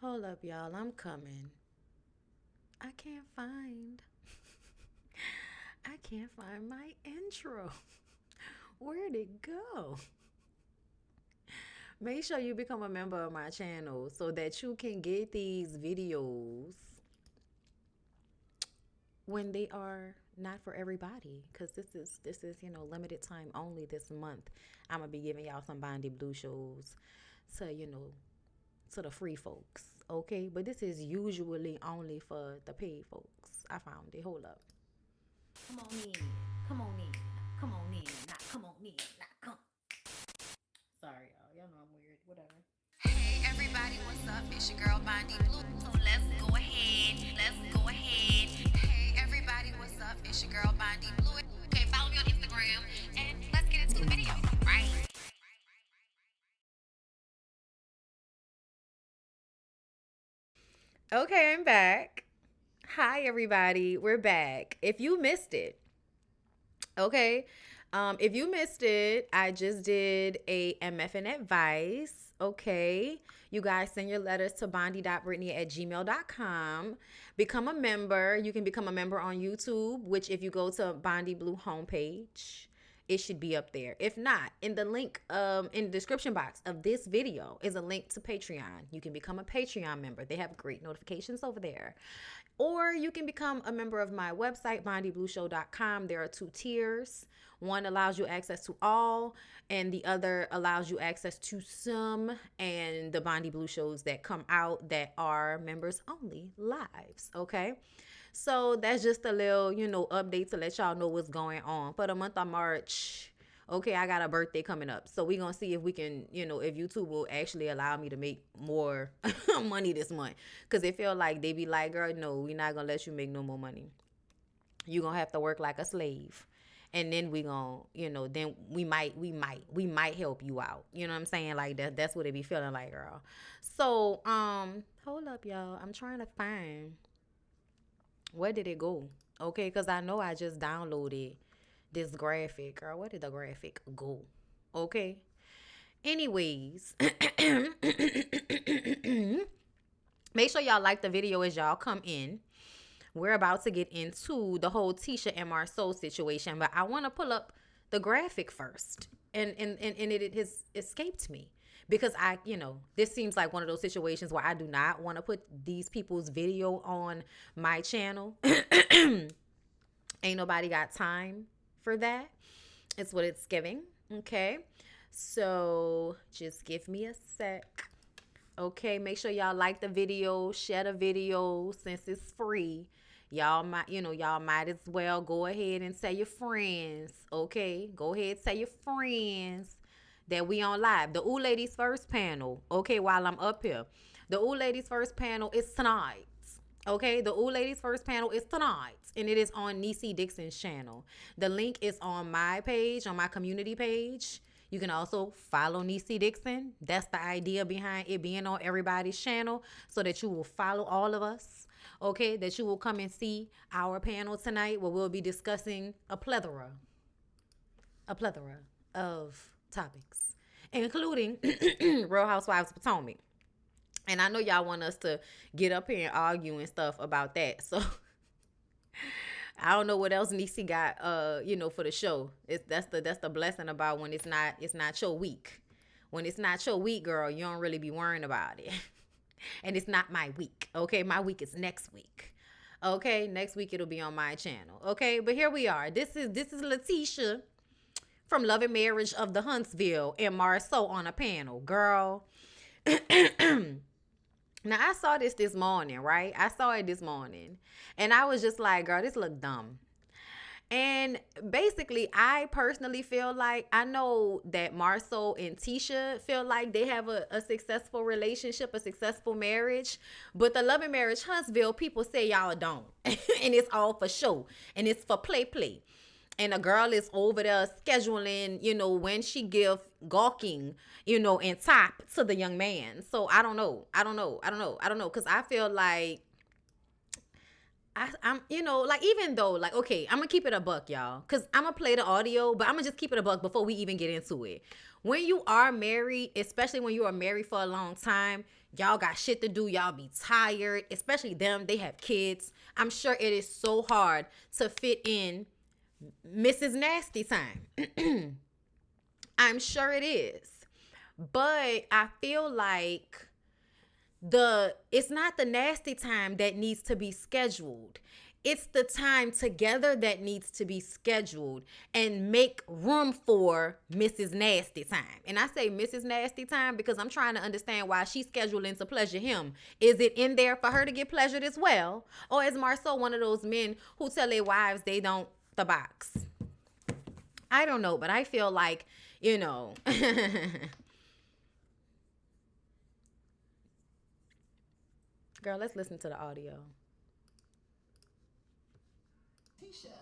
Hold up, y'all. I'm coming. I can't find. I can't find my intro. Where'd it go? Make sure you become a member of my channel so that you can get these videos when they are not for everybody, because this is limited time only. This month I'm gonna be giving y'all some BondyBlue shows to to the free folks, okay? But this is usually only for the paid folks. I found it. Hold up. Come on in. Come on in. Come on in. Not come on in. Not come. Sorry, y'all. Y'all know I'm weird. Whatever. Hey everybody, what's up? It's your girl Bondi Blue. So let's go ahead. Let's go ahead. Hey everybody, what's up? It's your girl Bondi Blue. Okay, follow me on Instagram and let's get into the video, right? Okay, I'm back. Hi, everybody. We're back. If you missed it, okay. If you missed it, I just did a MFN advice. Okay. You guys send your letters to bondi.brittany@gmail.com. Become a member. You can become a member on YouTube, which if you go to BondyBlue homepage, it should be up there. If not, in the link in the description box of this video is a link to Patreon. You can become a Patreon member. They have great notifications over there. Or you can become a member of my website, bondyblueshow.com. There are two tiers. One allows you access to all, and the other allows you access to some, and the BondyBlue shows that come out that are members only lives, okay? So that's just a little, update to let y'all know what's going on. For the month of March, okay, I got a birthday coming up. So we're going to see if we can, if YouTube will actually allow me to make more money this month. Because they feel like they be like, girl, no, we're not going to let you make no more money. You're going to have to work like a slave. And then we going to, then we might help you out. You know what I'm saying? Like that's what it be feeling like, girl. So, hold up, y'all. I'm trying to find, where did it go? Okay, because I know I just downloaded this graphic. Girl, where did the graphic go? Okay. Anyways, make sure y'all like the video as y'all come in. We're about to get into the whole Tisha and Marsau situation, but I want to pull up the graphic first. And it has escaped me because this seems like one of those situations where I do not want to put these people's video on my channel. Ain't nobody got time for that. It's what it's giving. Okay. So just give me a sec. Okay. Make sure y'all like the video, share the video since it's free. Y'all might as well go ahead and tell your friends. Okay. Go ahead, tell your friends that we on live. The Ooh Ladies First panel. Okay. While I'm up here, the Ooh Ladies First panel is tonight. Okay, the Ooh Ladies First panel is tonight, and it is on Niecy Dixon's channel. The link is on my page, on my community page. You can also follow Niecy Dixon. That's the idea behind it being on everybody's channel, so that you will follow all of us. Okay, that you will come and see our panel tonight, where we'll be discussing a plethora of topics, including Real Housewives of Potomac. And I know y'all want us to get up here and argue and stuff about that. So I don't know what else Niecy got for the show. That's the blessing about when it's not your week. When it's not your week, girl, you don't really be worrying about it. And it's not my week. Okay, my week is next week. Okay, next week it'll be on my channel. Okay, but here we are. This is Letitia from Love and Marriage of the Huntsville and Marsau on a panel, girl. Now, I saw this morning, right? I saw it this morning. And I was just like, girl, this look dumb. And basically, I personally feel like, I know that Marsau and Tisha feel like they have a successful relationship, a successful marriage. But the Love and Marriage Huntsville, people say y'all don't. And it's all for show. And it's for play. And a girl is over there scheduling, when she give gawking, and top to the young man. So I don't know. Because I feel like I'm, like, even though, like, okay, I'm going to keep it a buck, y'all. Because I'm going to play the audio, but I'm going to just keep it a buck before we even get into it. When you are married, especially when you are married for a long time, Y'all got shit to do. Y'all be tired, especially them. They have kids. I'm sure it is so hard to fit in Mrs. Nasty time. I'm sure it is. But I feel like it's not the nasty time that needs to be scheduled. It's the time together that needs to be scheduled and make room for Mrs. Nasty time. And I say Mrs. Nasty time because I'm trying to understand why she's scheduling to pleasure him. Is it in there for her to get pleasured as well? Or is Marsau one of those men who tell their wives they don't the box? I don't know, but I feel like, Girl, let's listen to the audio. Tisha,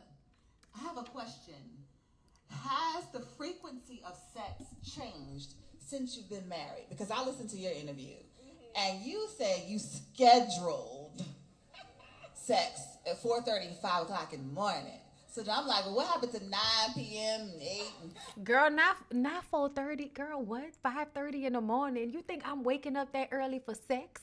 I have a question. Has the frequency of sex changed since you've been married? Because I listened to your interview, and you said you scheduled sex at 4:30 to 5 o'clock in the morning. So I'm like, well, what happened to 9 p.m. and 8? Girl, not 4:30. Girl, what? 5:30 in the morning? You think I'm waking up that early for sex?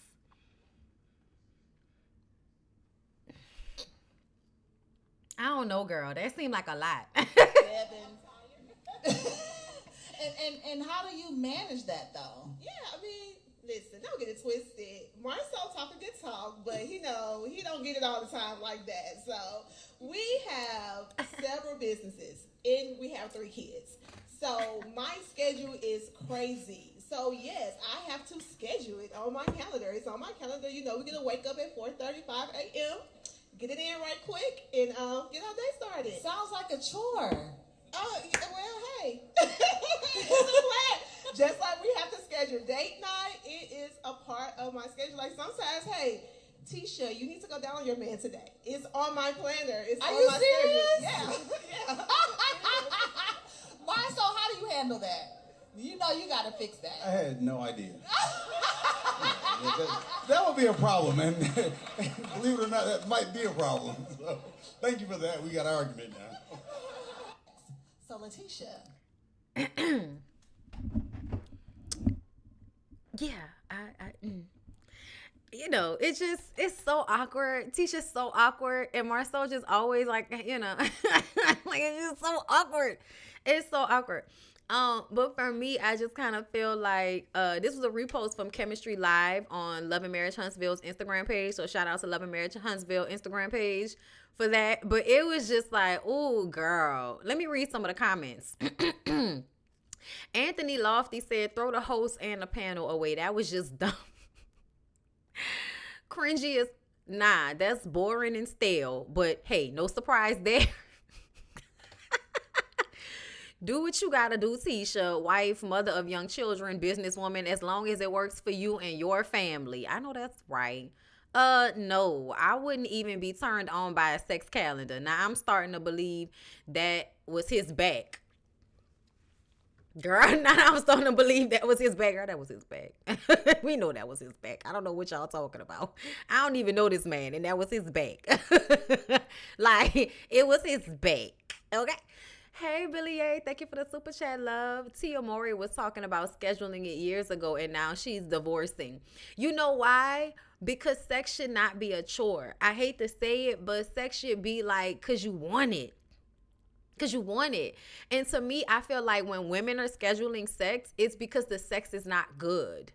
I don't know, girl. That seemed like a lot. and how do you manage that, though? Yeah, I mean, listen, don't get it twisted. Marsau talk a good talk, but he don't get it all the time like that. So we have several businesses, and we have 3 kids. So my schedule is crazy. So yes, I have to schedule it on my calendar. It's on my calendar. We're gonna wake up at 4:35 a.m. Get it in right quick and get our day started. Sounds like a chore. Oh, well, hey. It's a plan. Just like we have to schedule date night, it is a part of my schedule. Like sometimes, hey, Tisha, you need to go down on your man today. It's on my planner. It's Are on you my serious? schedule. Yeah. Marsau, how do you handle that? You got to fix that. I had no idea. That would be a problem, and believe it or not, that might be a problem. So, thank you for that. We got an argument now. So, Letitia. It's so awkward. Tisha's so awkward, and Marsau just always like, like it's just so awkward. It's so awkward. But for me, I just kind of feel like this was a repost from Chemistry Live on Love and Marriage Huntsville's Instagram page. So shout out to Love and Marriage Huntsville Instagram page for that. But it was just like, ooh, girl. Let me read some of the comments. Anthony Lofty said, throw the host and the panel away. That was just dumb. Cringy as, nah, that's boring and stale. But hey, no surprise there. Do what you gotta do, Tisha. Wife, mother of young children, businesswoman, as long as it works for you and your family. I know that's right. No, I wouldn't even be turned on by a sex calendar. Now, I'm starting to believe that was his back. Girl, now I'm starting to believe that was his back. Girl, that was his back. We know that was his back. I don't know what y'all talking about. I don't even know this man, and that was his back. Like, it was his back. Okay? Hey, Billy A, thank you for the super chat, love. Peja Amari was talking about scheduling it years ago, and now she's divorcing. You know why? Because sex should not be a chore. I hate to say it, but sex should be like, because you want it. Because you want it. And to me, I feel like when women are scheduling sex, it's because the sex is not good.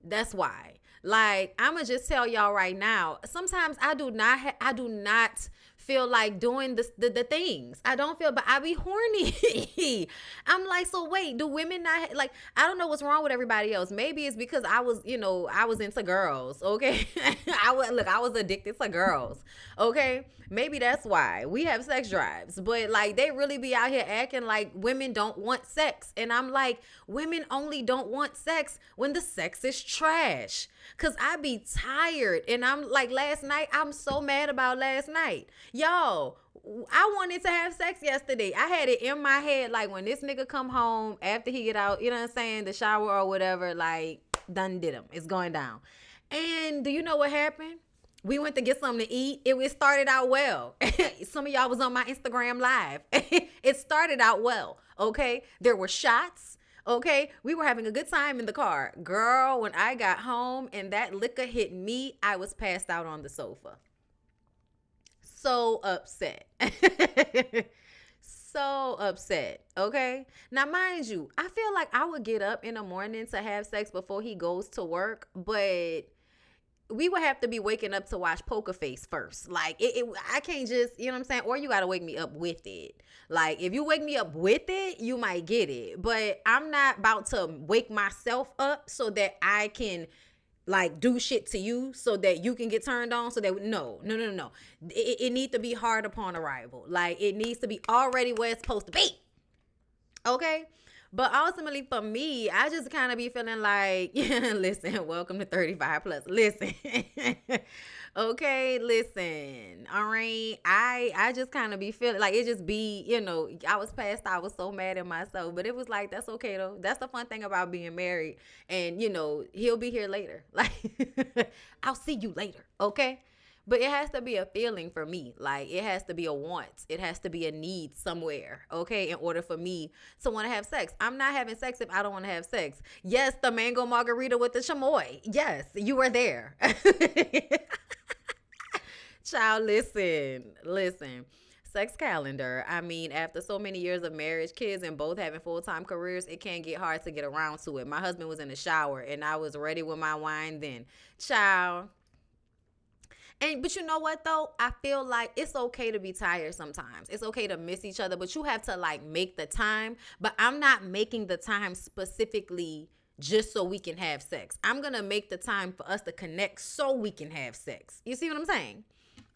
That's why. Like, I'm going to just tell y'all right now, sometimes I do not feel like doing the things. I don't feel, but I be horny. I'm like, so wait, do women not, like, I don't know what's wrong with everybody else. Maybe it's because I was into girls, okay? I was addicted to girls, okay? Maybe that's why we have sex drives, but like they really be out here acting like women don't want sex. And I'm like, women only don't want sex when the sex is trash. Cause I be tired. And I'm like, last night, I'm so mad about last night. Yo, I wanted to have sex yesterday. I had it in my head, like when this nigga come home after he get out, you know what I'm saying, the shower or whatever, like done did him. It's going down. And do you know what happened? We went to get something to eat. It started out well. Some of y'all was on my Instagram live. It started out well, okay? There were shots, Okay, we were having a good time in the car. Girl, when I got home and that liquor hit me, I was passed out on the sofa. So upset. So upset. Okay. Now, mind you, I feel like I would get up in the morning to have sex before he goes to work, but we would have to be waking up to watch Poker Face first. Like, I can't just, you know what I'm saying? Or you got to wake me up with it. Like, if you wake me up with it, you might get it. But I'm not about to wake myself up so that I can, like, do shit to you so that you can get turned on. So that, no. It needs to be hard upon arrival. Like, it needs to be already where it's supposed to be. Okay? But ultimately, for me, I just kind of be feeling like, listen, welcome to 35 plus. Listen, okay, listen, all right. I just kind of be feeling like it just be, I was past, I was so mad at myself, but it was like, that's okay though. That's the fun thing about being married. And, he'll be here later. Like, I'll see you later, okay? But it has to be a feeling for me. Like, it has to be a want. It has to be a need somewhere, okay, in order for me to want to have sex. I'm not having sex if I don't want to have sex. Yes, the mango margarita with the chamoy. Yes, you were there. Child, listen. Sex calendar. I mean, after so many years of marriage, kids, and both having full-time careers, it can get hard to get around to it. My husband was in the shower, and I was ready with my wine then. Child. But you know what, though? I feel like it's okay to be tired sometimes. It's okay to miss each other, but you have to, like, make the time. But I'm not making the time specifically just so we can have sex. I'm going to make the time for us to connect so we can have sex. You see what I'm saying?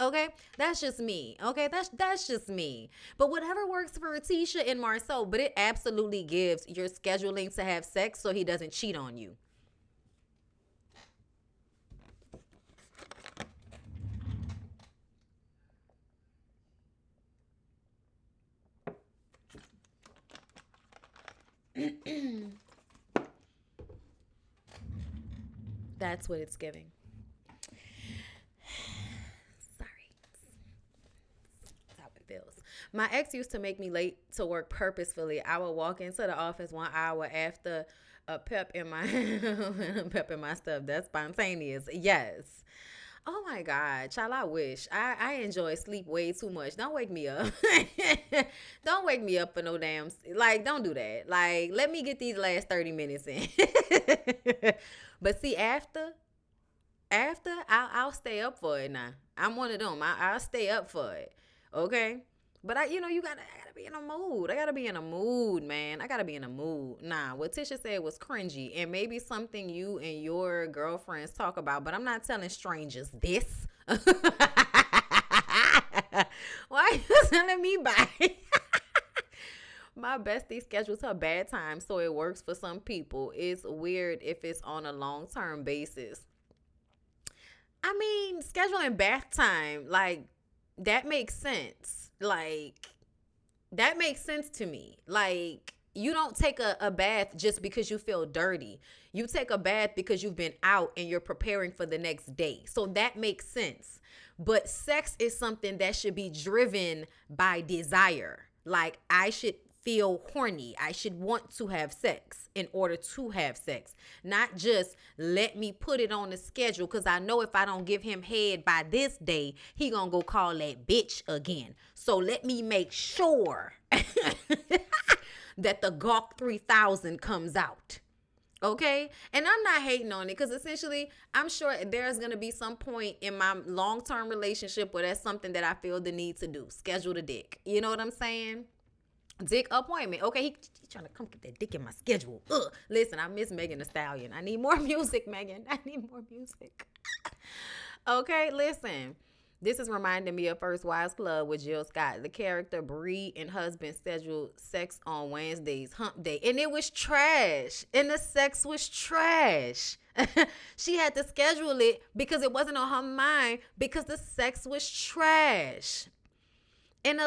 Okay? That's just me. Okay? That's just me. But whatever works for Tisha and Marsau, but it absolutely gives your scheduling to have sex so he doesn't cheat on you. That's what it's giving. Sorry. That's how it feels. My ex used to make me late to work purposefully. I would walk into the office 1 hour after a pep in my stuff. That's spontaneous. Yes. Oh my God, child, I wish. I enjoy sleep way too much. Don't wake me up. Don't wake me up for no damn, like, don't do that. Like, let me get these last 30 minutes in. But see, after, I'll stay up for it now. I'm one of them. I'll stay up for it. Okay? But I gotta be in a mood. I gotta be in a mood, man. I gotta be in a mood. Nah, what Tisha said was cringy and maybe something you and your girlfriends talk about, but I'm not telling strangers this. Why are you telling me bye? My bestie schedules her bad time, so it works for some people. It's weird if it's on a long-term basis. I mean, scheduling bath time, like, that makes sense. Like, that makes sense to me. Like, you don't take a bath just because you feel dirty. You take a bath because you've been out and you're preparing for the next day. So that makes sense. But sex is something that should be driven by desire. Like, I should feel horny. I should want to have sex in order to have sex. Not just let me put it on the schedule because I know if I don't give him head by this day, he gonna go call that bitch again. So let me make sure that the Gawk 3000 comes out. Okay? And I'm not hating on it because essentially I'm sure there's going to be some point in my long-term relationship where that's something that I feel the need to do. Schedule the dick. You know what I'm saying? Dick appointment. Okay, he trying to come get that dick in my schedule. Listen, I miss Megan Thee Stallion. I need more music, Megan. I need more music. Okay, listen. This is reminding me of First Wives Club with Jill Scott. The character Bree and husband scheduled sex on Wednesdays, hump day. And it was trash. And the sex was trash. She had to schedule it because it wasn't on her mind because the sex was trash. And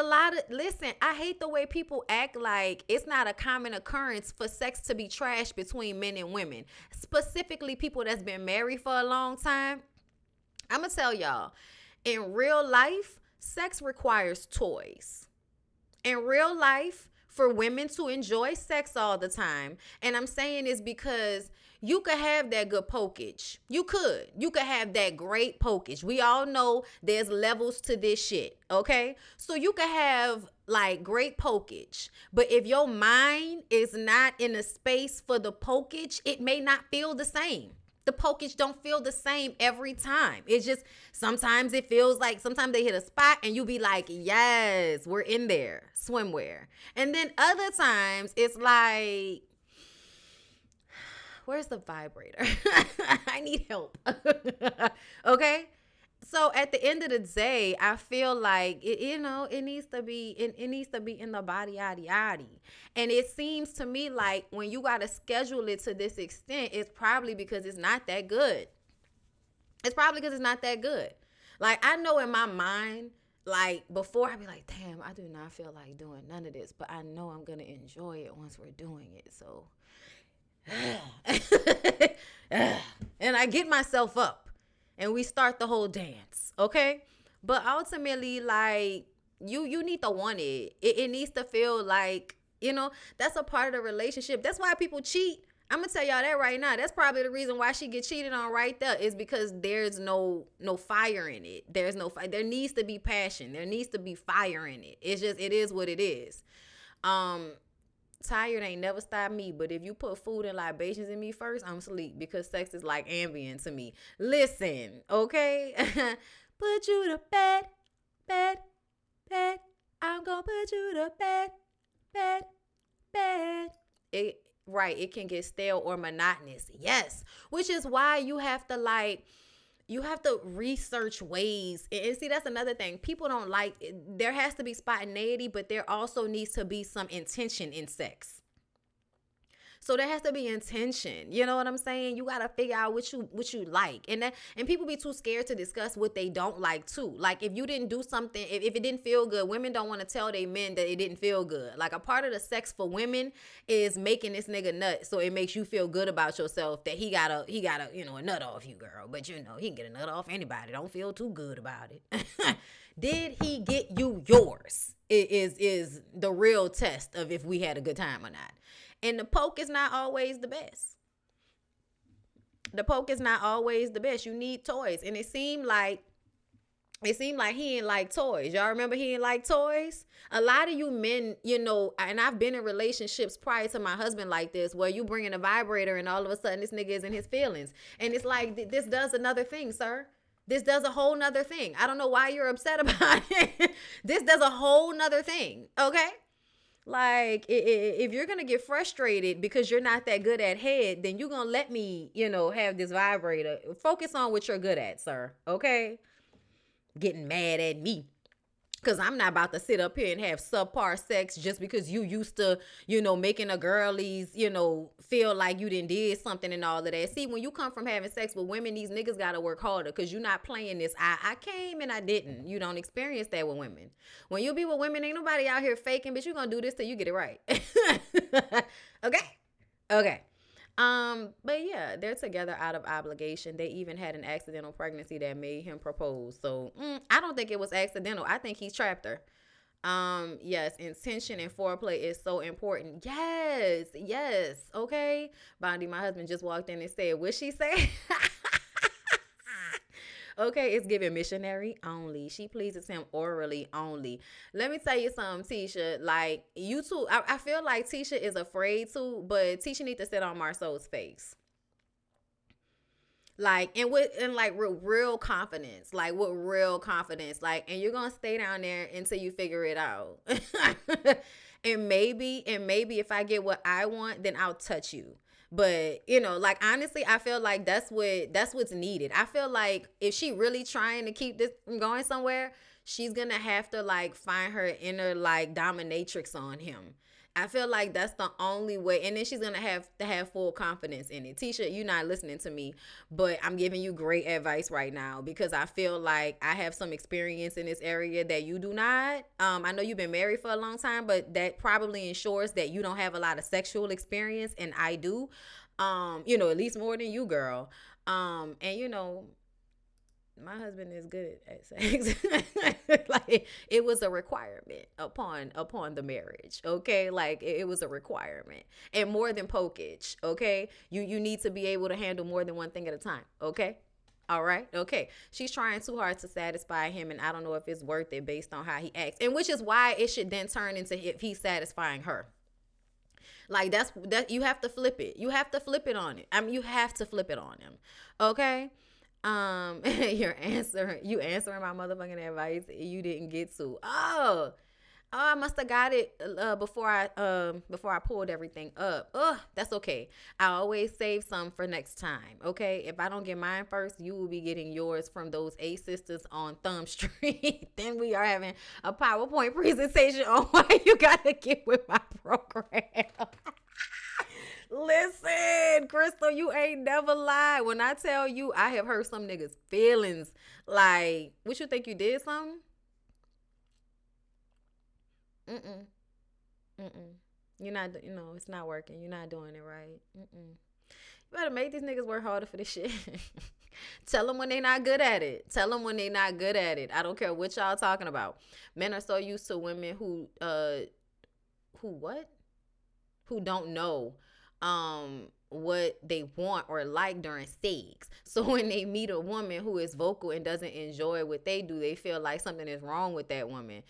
listen, I hate the way people act like it's not a common occurrence for sex to be trash between men and women. Specifically, people that's been married for a long time. I'm going to tell y'all, in real life, sex requires toys. In real life, for women to enjoy sex all the time. And I'm saying is because you could have that good pokage. You could have that great pokage. We all know there's levels to this shit, okay? So you could have like great pokage, but if your mind is not in a space for the pokage, it may not feel the same. The pokage don't feel the same every time. It's just, sometimes it feels like, sometimes they hit a spot and you be like, yes, we're in there, swimwear. And then other times it's like, where's the vibrator? I need help. Okay? So at the end of the day, I feel like it needs to be in the body, yaddy yaddy. And it seems to me like when you gotta schedule it to this extent, it's probably because it's not that good. It's probably because it's not that good. Like, I know in my mind, like before, I'd be like, damn, I do not feel like doing none of this, but I know I'm gonna enjoy it once we're doing it. So and I get myself up and we start the whole dance, okay? But ultimately, like, you need to want it. It needs to feel like, that's a part of the relationship. That's why people cheat. I'm gonna tell y'all that right now. That's probably the reason why she get cheated on right there, is because there's no fire in it. There's no fire. There needs to be passion. There needs to be fire in it. It's just, it is what it is. Tired ain't never stopped me, but if you put food and libations in me first, I'm asleep, because sex is like Ambien to me. Listen, okay? Put you to bed, bed, bed. I'm gonna put you to bed, bed, bed. It can get stale or monotonous. Yes. Which is why you have to research ways. And see, that's another thing. People don't like, there has to be spontaneity, but there also needs to be some intention in sex. So there has to be intention. You know what I'm saying? You got to figure out what you like. And people be too scared to discuss what they don't like too. Like, if you didn't do something, if it didn't feel good, women don't want to tell their men that it didn't feel good. Like, a part of the sex for women is making this nigga nut, so it makes you feel good about yourself that he got a nut off you, girl. But he can get a nut off anybody. Don't feel too good about it. Did he get you yours? It is the real test of if we had a good time or not. And the poke is not always the best. The poke is not always the best. You need toys. And it seemed like he ain't like toys. Y'all remember he ain't like toys? A lot of you men, and I've been in relationships prior to my husband like this, where you bring in a vibrator and all of a sudden this nigga is in his feelings. And it's like, this does another thing, sir. This does a whole nother thing. I don't know why you're upset about it. This does a whole nother thing, okay? Like, if you're going to get frustrated because you're not that good at head, then you're going to let me, have this vibrator. Focus on what you're good at, sir, okay? Getting mad at me. Because I'm not about to sit up here and have subpar sex just because you used to, making a girlies, feel like you did something and all of that. See, when you come from having sex with women, these niggas got to work harder, because you're not playing this. I came and I didn't. You don't experience that with women. When you be with women, ain't nobody out here faking, but you're going to do this till you get it right. Okay. But yeah, they're together out of obligation. They even had an accidental pregnancy that made him propose. So I don't think it was accidental. I think he trapped her. Yes, intention and foreplay is so important. Yes. Okay. Bondi, my husband, just walked in and said, what she say? Okay, it's giving missionary only. She pleases him orally only. Let me tell you something, Tisha. Like, you too, I feel like Tisha is afraid to, but Tisha needs to sit on Marsau's face. Like, and with real confidence. Like, with real confidence. Like, and you're gonna stay down there until you figure it out. and maybe if I get what I want, then I'll touch you. But, like, honestly, I feel like that's what's needed. I feel like if she really trying to keep this going somewhere, she's going to have to, like, find her inner, like, dominatrix on him. I feel like that's the only way. And then she's going to have full confidence in it. Tisha, you're not listening to me, but I'm giving you great advice right now, because I feel like I have some experience in this area that you do not. I know you've been married for a long time, but that probably ensures that you don't have a lot of sexual experience, and I do. At least more than you, girl. And my husband is good at sex. Like it was a requirement upon the marriage. Okay, like it was a requirement, and more than pokage. Okay, you need to be able to handle more than one thing at a time. Okay. All right. Okay. She's trying too hard to satisfy him, and I don't know if it's worth it based on how he acts, and which is why it should then turn into if he's satisfying her. Like that you have to flip it. You have to flip it on it. I mean, you have to flip it on him. Okay? You answering my motherfucking advice you didn't get to. Oh, I must have got it before I pulled everything up. That's okay. I always save some for next time. Okay, if I don't get mine first, you will be getting yours from those 8 sisters on Thumb Street. Then we are having a PowerPoint presentation on why you gotta get with my program. Listen, Crystal, you ain't never lied. When I tell you, I have hurt some niggas' feelings. Like, what you think you did something? You're not, it's not working. You're not doing it right. You better make these niggas work harder for this shit. Tell them when they not good at it. Tell them when they not good at it. I don't care what y'all talking about. Men are so used to women who don't know what they want or like during sex. So when they meet a woman who is vocal and doesn't enjoy what they do, they feel like something is wrong with that woman.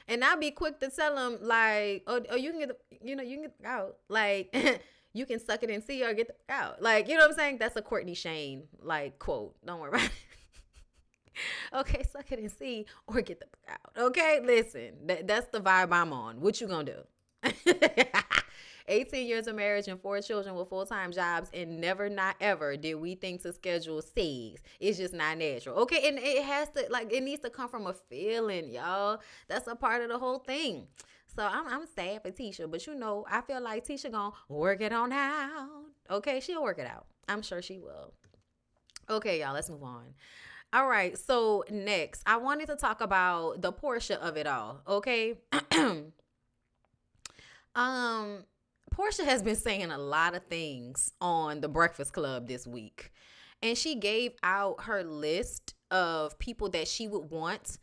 And I'll be quick to tell them, like, oh, you can get you can get out. Like, you can suck it and see or get the out. Like, you know what I'm saying? That's a Courtney Shane, like, quote. Don't worry about it. Okay, suck it and see or get the out. Okay, listen, that's the vibe I'm on. What you gonna do? 18 years of marriage and 4 children with full-time jobs, and never, not ever did we think to schedule sex. It's just not natural. Okay, and it has to, like, it needs to come from a feeling, y'all. That's a part of the whole thing. So I'm sad for Tisha, but I feel like Tisha gonna work it on out. Okay, she'll work it out. I'm sure she will. Okay, y'all, let's move on. All right, so next, I wanted to talk about the Porsha of it all, okay? Porsha has been saying a lot of things on The Breakfast Club this week. And she gave out her list of people that she would want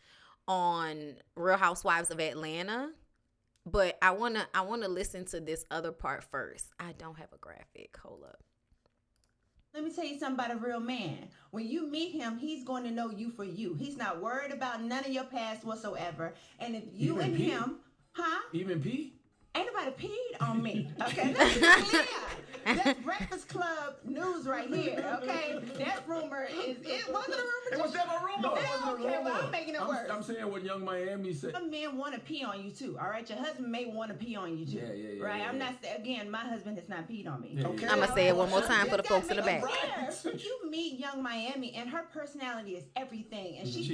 on Real Housewives of Atlanta. But I wanna listen to this other part first. I don't have a graphic. Hold up. Let me tell you something about a real man. When you meet him, he's going to know you for you. He's not worried about none of your past whatsoever. And if you Even and P? him, Even P? Ain't nobody peed on me. Okay, let's be clear. That's Breakfast Club news right here. Okay, that rumor is it wasn't a rumor. It was never a rumor. No, okay, well, I'm making it worse. I'm saying what Young Miami said. Some men want to pee on you too. All right, your husband may want to pee on you too. Yeah. Right? I'm not again. My husband has not peed on me. Yeah, Okay. I'm gonna say it one more time for the folks in the back. You meet Young Miami, and her personality is everything, and she's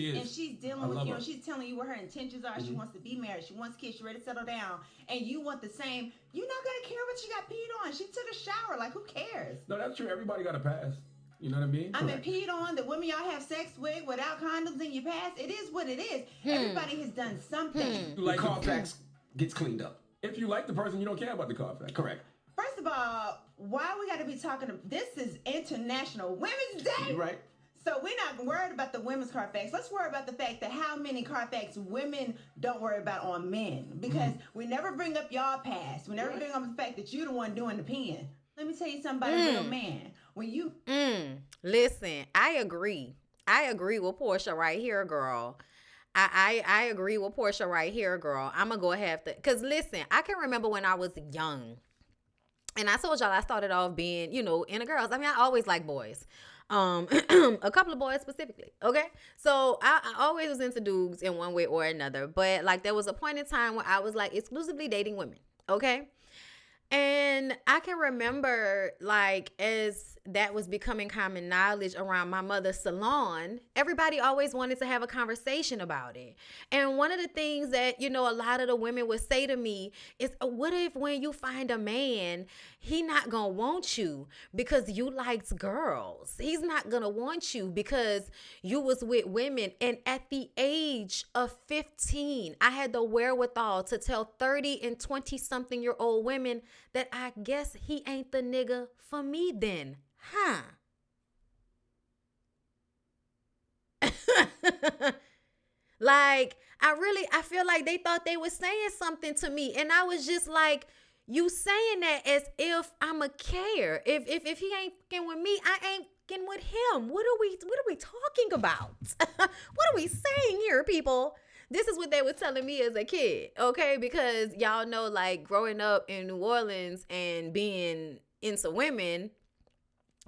dealing with you. And she's telling you what her intentions are. She wants to be married. She wants kids. She's ready to settle down, and you want the same. You're not gonna care what she got peed on. She took a shower. Like, who cares? No, that's true. Everybody got a pass. You know what I mean? I mean, peed on, the women y'all have sex with without condoms in your past. It is what it is. Everybody has done something. Like the Carfax gets cleaned up. If you like the person, you don't care about the Carfax. Correct. First of all, why we got to be talking? This is International Women's Day. You right. So we're not worried about the women's Carfax. Let's worry about the fact that how many Carfax women don't worry about on men. Because we never bring up y'all past. We never bring up the fact that you're the one doing the peeing. Let me tell you something about a real man. When you... Listen, I agree. I agree with Porsha right here, girl. I agree with Porsha right here, girl. I'm going to go ahead because listen, I can remember when I was young. And I told y'all I started off being, into girls. I mean, I always like boys. A couple of boys specifically. Okay. So I always was into dudes in one way or another. But like there was a point in time where I was like exclusively dating women. Okay. And I can remember, like, as that was becoming common knowledge around my mother's salon, everybody always wanted to have a conversation about it. And one of the things that, a lot of the women would say to me is, what if when you find a man, he not gonna want you because you liked girls? He's not gonna want you because you was with women. And at the age of 15, I had the wherewithal to tell 30 and 20-something-year-old women that I guess he ain't the nigga for me then. Huh? Like, I feel like they thought they were saying something to me. And I was just like, you saying that as if I'ma care. If he ain't fucking with me, I ain't fucking with him. What are we talking about? What are we saying here, people? This is what they were telling me as a kid, okay? Because y'all know, like, growing up in New Orleans and being into women,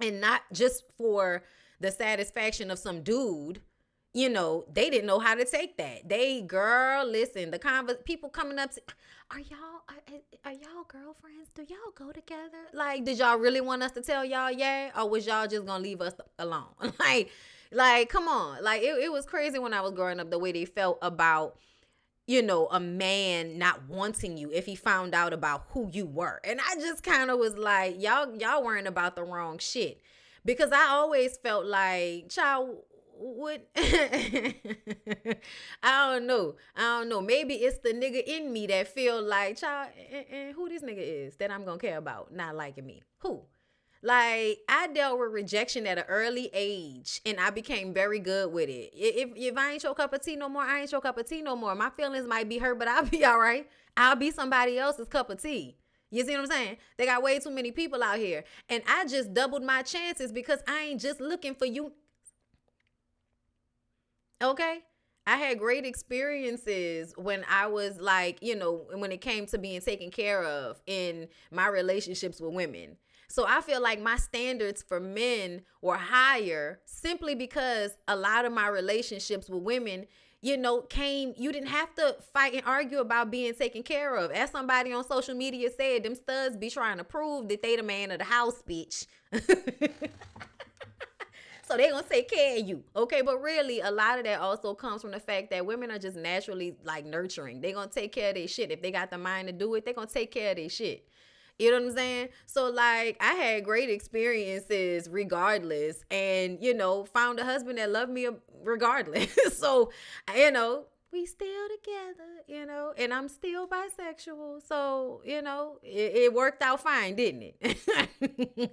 and not just for the satisfaction of some dude, you know, they didn't know how to take that. Listen, people coming up to, are y'all girlfriends? Do y'all go together? Like, did y'all really want us to tell y'all yeah? Or was y'all just gonna leave us alone? like, come on. Like, it was crazy when I was growing up, the way they felt about, you know, a man not wanting you if he found out about who you were. And I just kind of was like, y'all worrying about the wrong shit. Because I always felt like, child, what? I don't know. Maybe it's the nigga in me that feel like, child, and who this nigga is that I'm gonna care about not liking me? Who? Like, I dealt with rejection at an early age, and I became very good with it. If I ain't your cup of tea no more, I ain't your cup of tea no more. My feelings might be hurt, but I'll be all right. I'll be somebody else's cup of tea. You see what I'm saying? They got way too many people out here. And I just doubled my chances because I ain't just looking for you. Okay? I had great experiences when I was like, you know, when it came to being taken care of in my relationships with women. So I feel like my standards for men were higher simply because a lot of my relationships with women, you know, you didn't have to fight and argue about being taken care of. As somebody on social media said, them studs be trying to prove that they the man of the house, bitch. So they gonna take care of you, okay? But really, a lot of that also comes from the fact that women are just naturally, like, nurturing. They gonna take care of their shit. If they got the mind to do it, they gonna take care of their shit. You know what I'm saying? So, like, I had great experiences regardless, and, you know, found a husband that loved me regardless. So, you know, we still together, you know, and I'm still bisexual. So, you know, it worked out fine, didn't it?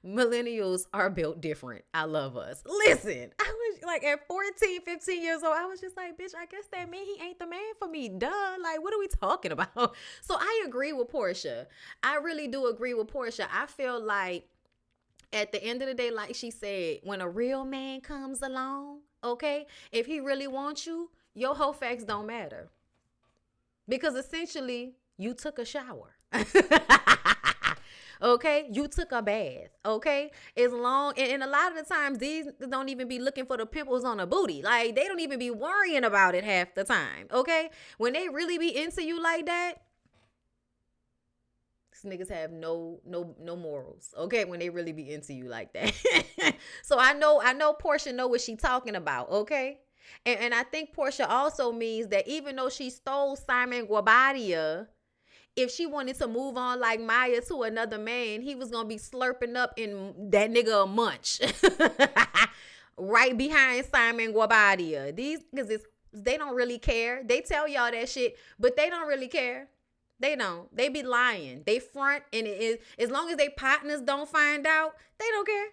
Millennials are built different. I love us. Listen, I was like at 14, 15 years old, I was just like, bitch, I guess that mean he ain't the man for me. Duh. Like, what are we talking about? So I agree with Porsha. I really do agree with Porsha. I feel like at the end of the day, like she said, when a real man comes along, okay, if he really wants you, your whole facts don't matter. Because essentially, you took a shower. Okay? You took a bath. Okay? As long, and a lot of the times, these don't even be looking for the pimples on a booty. Like, they don't even be worrying about it half the time. Okay? When they really be into you like that, these niggas have no morals. Okay? When they really be into you like that. So I know Porsha know what she talking about. Okay? And I think Porsha also means that even though she stole Simon Guobadia, if she wanted to move on like Maya to another man, he was going to be slurping up in that nigga a munch. Right behind Simon Guobadia. These niggas, they don't really care. They tell y'all that shit, but they don't really care. They don't. They be lying. They front, and it is, as long as they partners don't find out, they don't care.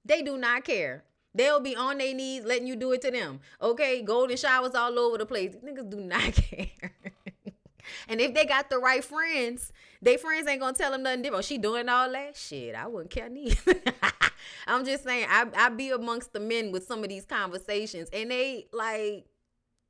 They do not care. They'll be on their knees letting you do it to them. Okay? Golden showers all over the place. Niggas do not care. And if they got the right friends, they friends ain't gonna tell them nothing different. Oh, she doing all that? Shit, I wouldn't care neither. I'm just saying, I be amongst the men with some of these conversations, and they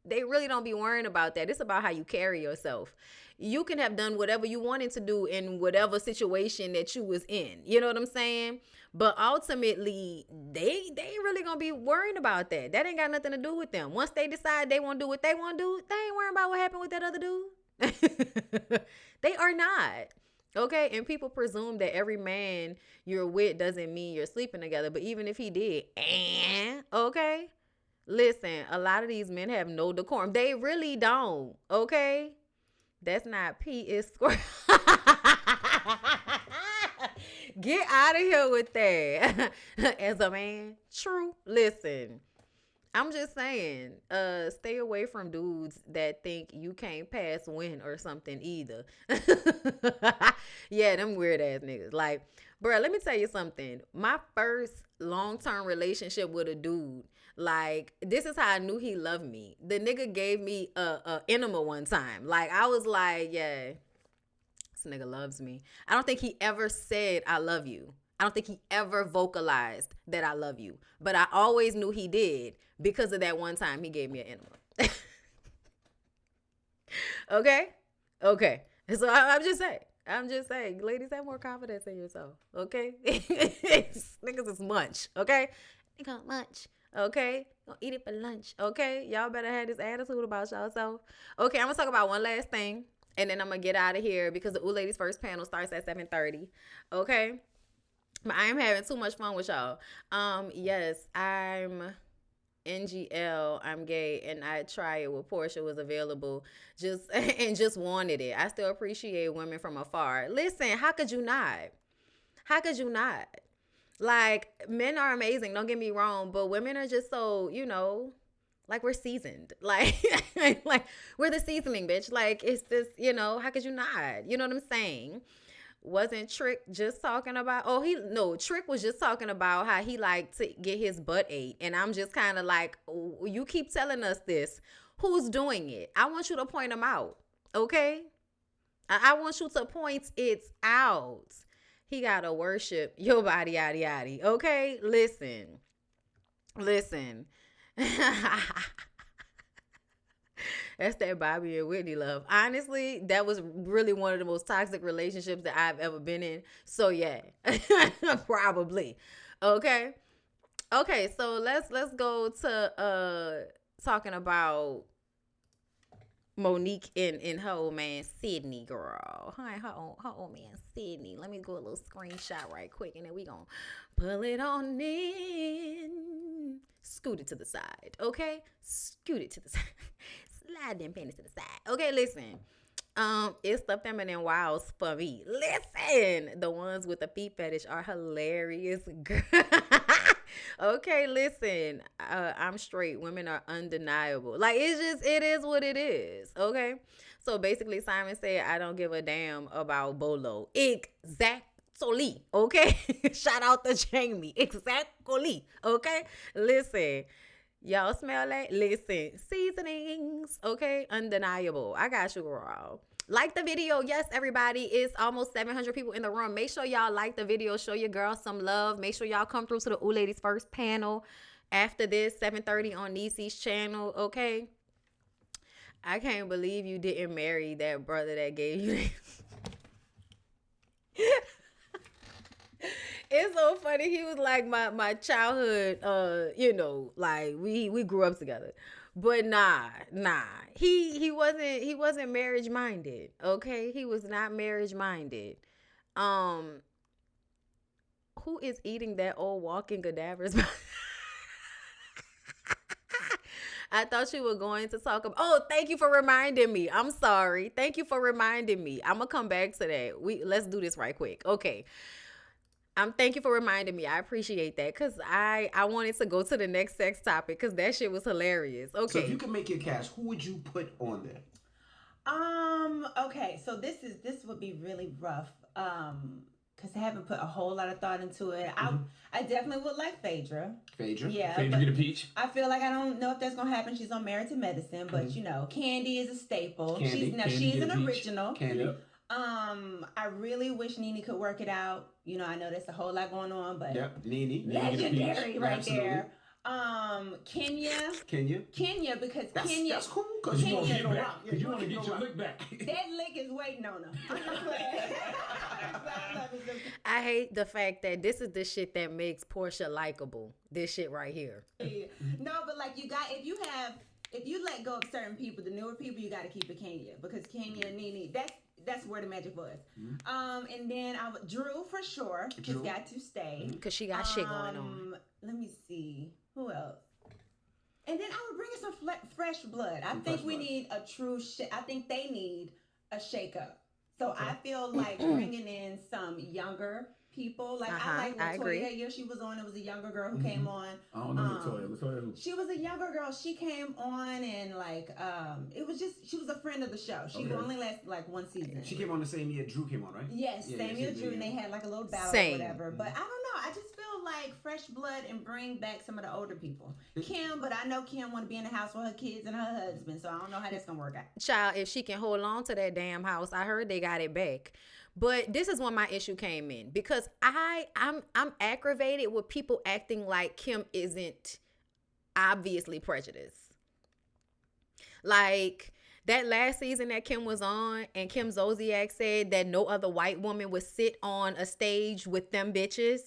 really don't be worrying about that. It's about how you carry yourself. You can have done whatever you wanted to do in whatever situation that you was in. You know what I'm saying? But ultimately, they ain't really gonna be worrying about that. That ain't got nothing to do with them. Once they decide they want to do what they want to do, they ain't worrying about what happened with that other dude. They are not. Okay? And people presume that every man you're with doesn't mean you're sleeping together. But even if he did, okay? Listen, a lot of these men have no decorum. They really don't. Okay? That's not P, it's square. Get out of here with that. As a man. True. Listen. I'm just saying, stay away from dudes that think you can't pass win or something either. Yeah, them weird ass niggas. Like, bro, let me tell you something. My first long-term relationship with a dude, Like, this is how I knew he loved me. The nigga gave me a enema one time. Like, I was like, yeah, this nigga loves me. I don't think he ever said I love you. I don't think he ever vocalized that I love you. But I always knew he did because of that one time he gave me an enema. Okay. So I'm just saying, ladies, have more confidence in yourself. Okay? Niggas is munch. Okay? They gonna munch. Okay? Gonna eat it for lunch. Okay? Y'all better have this attitude about y'all. Okay, I'm gonna talk about one last thing. And then I'm gonna get out of here because the Ooh Ladies First panel starts at 7:30. Okay? But I am having too much fun with y'all. Yes, I'm NGL, I'm gay, and I tried it when Porsha was available, just wanted it. I still appreciate women from afar. Listen, how could you not? How could you not? Like, men are amazing, don't get me wrong, but women are just so, like, we're seasoned. Like, like we're the seasoning, bitch. Like, it's just, how could you not? You know what I'm saying? Wasn't Trick just talking about, Trick was just talking about how he liked to get his butt ate. And I'm just kind of like, you keep telling us this. Who's doing it? I want you to point them out, okay? I want you to point it out. He got to worship your body, yaddy, yaddy, okay? Listen. That's that Bobby and Whitney love. Honestly, that was really one of the most toxic relationships that I've ever been in. So yeah, probably. Okay, so let's go to talking about Monique and her old man Sydney, girl. Hi, her old man Sydney. Let me go a little screenshot right quick, and then we gonna pull it on in. Scoot it to the side, okay? Scoot it to the side. Slide them panties to the side. Okay, listen. It's the feminine wiles for me. Listen, the ones with the feet fetish are hilarious, girl. Okay, listen. I'm straight. Women are undeniable. Like, it is what it is. Okay. So basically, Simon said, I don't give a damn about Bolo. Exactly. Okay. Shout out to Jamie. Exactly. Okay. Listen. Y'all smell that? Listen, seasonings, okay? Undeniable. I got you, girl. Like the video. Yes, everybody. It's almost 700 people in the room. Make sure y'all like the video. Show your girl some love. Make sure y'all come through to the Ooh Ladies First panel after this, 7:30 on Niecy's channel, okay? I can't believe you didn't marry that brother that gave you that. It's so funny. He was like my childhood, like we grew up together. But nah. He wasn't marriage minded. Okay? He was not marriage minded. Who is eating that old walking cadavers? I thought you were going to talk about. Oh, thank you for reminding me. I'm sorry. Thank you for reminding me. I'm gonna come back to that. Let's do this right quick. Okay. Thank you for reminding me. I appreciate that because I wanted to go to the next sex topic because that shit was hilarious. Okay. So if you could make your cast, who would you put on there? Okay. So this would be really rough. Because I haven't put a whole lot of thought into it. I definitely would like Phaedra. Yeah. Phaedra get a peach. I feel like I don't know if that's gonna happen. She's on Married to Medicine, but Candy is a staple. She's an original. Candy. Yep. I really wish Nene could work it out. I know there's a whole lot going on, but Nene. Legendary right Absolutely. there. Kenya, because Kenya. That's cool. Because you want to get back. Because you want to get your lick back. That lick is waiting on her. I'm just playing. I hate the fact that this is the shit that makes Porsha likable. This shit right here. No, but like if you let go of certain people, the newer people, you got to keep it Kenya because Kenya and Nene, that's where the magic was. And then Drew for sure. She's got to stay because she got shit going on. Let me see who else. And then I would bring in some fresh blood. I think we need a true. I think they need a shakeup. So I feel like bringing in some younger people. Like I like Latoya. Yeah, she was on. It was a younger girl who came on. I don't know Latoya who? She was a younger girl. She came on and it was just she was a friend of the show. She only lasted like one season. She came on the same year Drew came on, right? Yes, same year Drew, and they had like a little battle or whatever. But I don't know. I just feel like fresh blood and bring back some of the older people. Kim, but I know Kim want to be in the house with her kids and her husband, so I don't know how that's gonna work out. Child, if she can hold on to that damn house, I heard they got it back. But this is when my issue came in, because I'm aggravated with people acting like Kim isn't obviously prejudiced. Like that last season that Kim was on, and Kim Zolciak said that no other white woman would sit on a stage with them bitches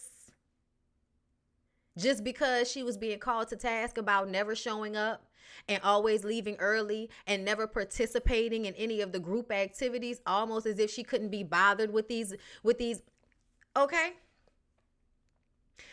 just because she was being called to task about never showing up and always leaving early and never participating in any of the group activities, almost as if she couldn't be bothered with these. Okay.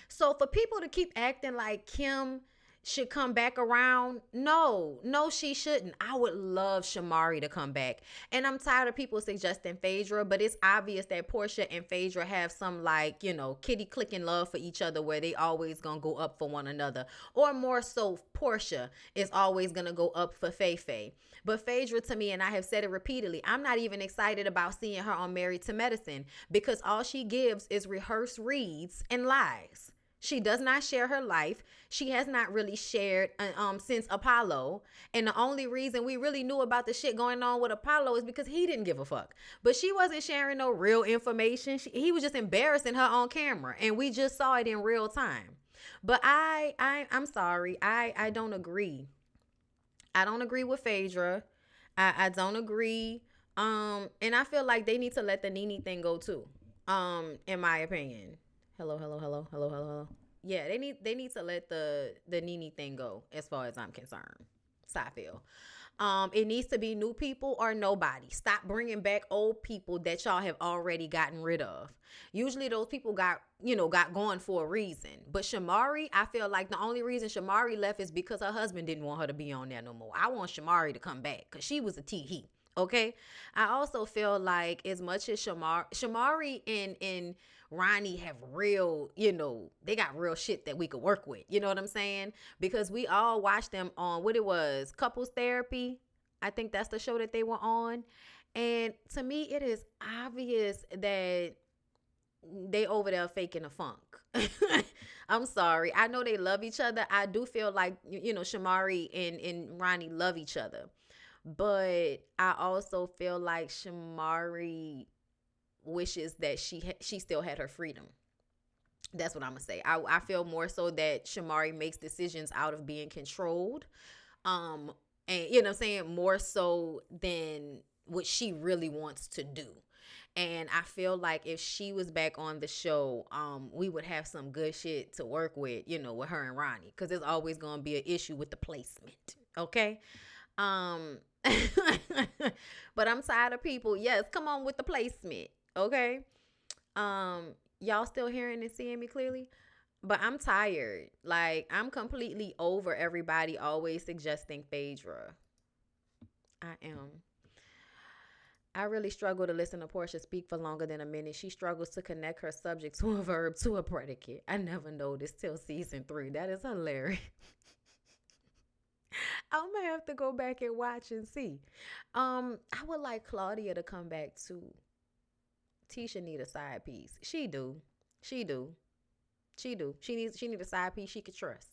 So for people to keep acting like Kim should come back around, no, she shouldn't. I would love Shamari to come back. And I'm tired of people suggesting Phaedra, but it's obvious that Porsha and Phaedra have some, like, you know, kitty clicking love for each other where they always gonna go up for one another. Or more so, Porsha is always gonna go up for Faye. But Phaedra, to me, and I have said it repeatedly, I'm not even excited about seeing her on Married to Medicine, because all she gives is rehearsed reads and lies. She does not share her life. She has not really shared since Apollo. And the only reason we really knew about the shit going on with Apollo is because he didn't give a fuck. But she wasn't sharing no real information. He was just embarrassing her on camera. And we just saw it in real time. But I'm sorry. I don't agree. I don't agree with Phaedra. I don't agree. And I feel like they need to let the Nene thing go too. In my opinion. Hello. Yeah, they need to let the Nene thing go, as far as I'm concerned. So I feel. It needs to be new people or nobody. Stop bringing back old people that y'all have already gotten rid of. Usually those people got going for a reason. But Shamari, I feel like the only reason Shamari left is because her husband didn't want her to be on there no more. I want Shamari to come back because she was a tee-hee. Okay? I also feel like as much as Shamari and Ronnie have real, they got real shit that we could work with. You know what I'm saying? Because we all watched them on what it was, Couples Therapy. I think that's the show that they were on. And to me, it is obvious that they over there faking a funk. I'm sorry. I know they love each other. I do feel like, Shamari and Ronnie love each other. But I also feel like Shamari wishes that she still had her freedom. That's what I'm gonna say. I feel more so that Shamari makes decisions out of being controlled, and you know what I'm saying, more so than what she really wants to do. And I feel like if she was back on the show, we would have some good shit to work with, with her and Ronnie, because there's always gonna be an issue with the placement. Okay. But I'm tired of people. Yes, come on with the placement. Okay. Y'all still hearing and seeing me clearly? But I'm tired. Like, I'm completely over everybody always suggesting Phaedra. I am. I really struggle to listen to Porsha speak for longer than a minute. She struggles to connect her subject to a verb to a predicate. I never noticed till season 3. That is hilarious. I'm gonna have to go back and watch and see. I would like Claudia to come back too. Tisha need a side piece. She do. She need a side piece she could trust.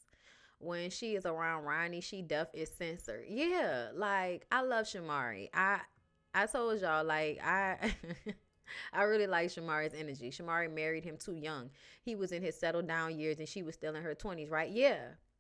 When she is around Ronnie, she deaf is censored. Yeah, like, I love Shamari. I told y'all, like, I really like Shamari's energy. Shamari married him too young. He was in his settled down years and she was still in her 20s, right? Yeah.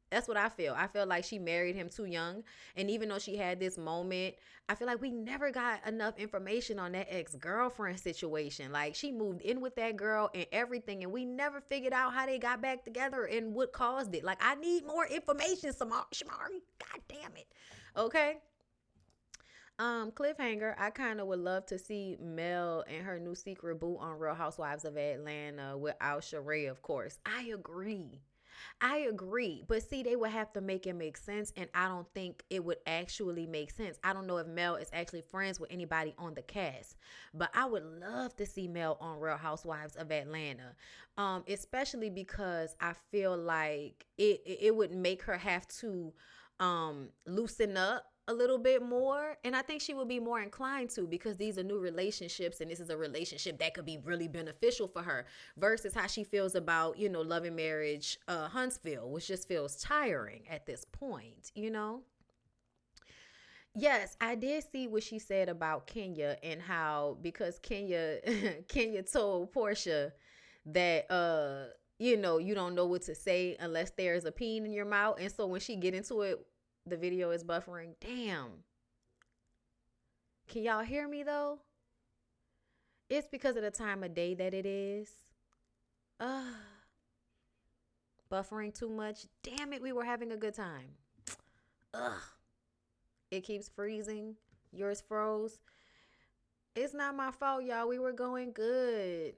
That's what I feel. I feel like she married him too young. And even though she had this moment, I feel like we never got enough information on that ex-girlfriend situation. Like, she moved in with that girl and everything, and we never figured out how they got back together and what caused it. Like, I need more information, Shamari. God damn it. Okay. Cliffhanger, I kind of would love to see Mel and her new secret boo on Real Housewives of Atlanta without RHOA, of course. I agree. But see, they would have to make it make sense, and I don't think it would actually make sense. I don't know if Mel is actually friends with anybody on the cast, but I would love to see Mel on Real Housewives of Atlanta, especially because I feel like it would make her have to loosen up a little bit more, and I think she would be more inclined to, because these are new relationships and this is a relationship that could be really beneficial for her, versus how she feels about, you know, Love and Marriage Huntsville, which just feels tiring at this point, you know. Yes, I did see what she said about Kenya, and how, because Kenya Kenya told Porsha that you know, you don't know what to say unless there's a peen in your mouth. And so when she get into it, the video is buffering. Damn. Can y'all hear me though? It's because of the time of day that it is. Buffering too much. Damn it, we were having a good time. It keeps freezing. Yours froze. It's not my fault, y'all. We were going good.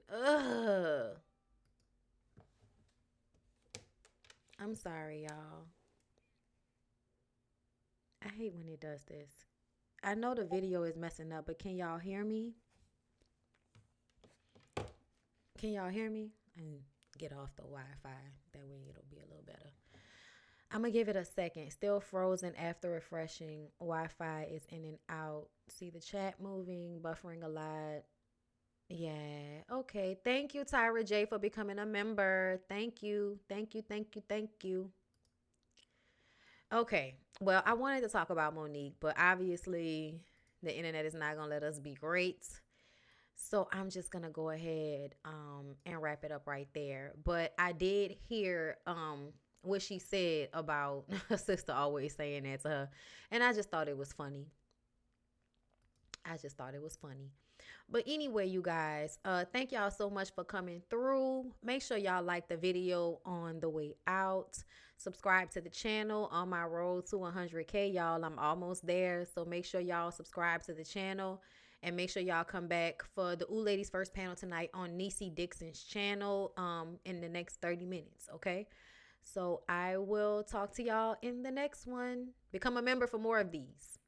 I'm sorry, y'all. I hate when it does this. I know the video is messing up, but can y'all hear me? Can y'all hear me? And get off the Wi-Fi. That way it'll be a little better. I'm going to give it a second. Still frozen after refreshing. Wi-Fi is in and out. See the chat moving, buffering a lot. Yeah. Okay. Thank you, Tyra J, for becoming a member. Thank you. Thank you. Thank you. Thank you. Okay. Well, I wanted to talk about Monique, but obviously the internet is not going to let us be great. So I'm just going to go ahead and wrap it up right there. But I did hear what she said about her sister always saying that to her. And I just thought it was funny. But anyway, you guys, thank y'all so much for coming through. Make sure y'all like the video on the way out. Subscribe to the channel on my road to 100K, y'all. I'm almost there. So make sure y'all subscribe to the channel. And make sure y'all come back for the Ooh Ladies First panel tonight on Niecy Dixon's channel in the next 30 minutes, okay? So I will talk to y'all in the next one. Become a member for more of these.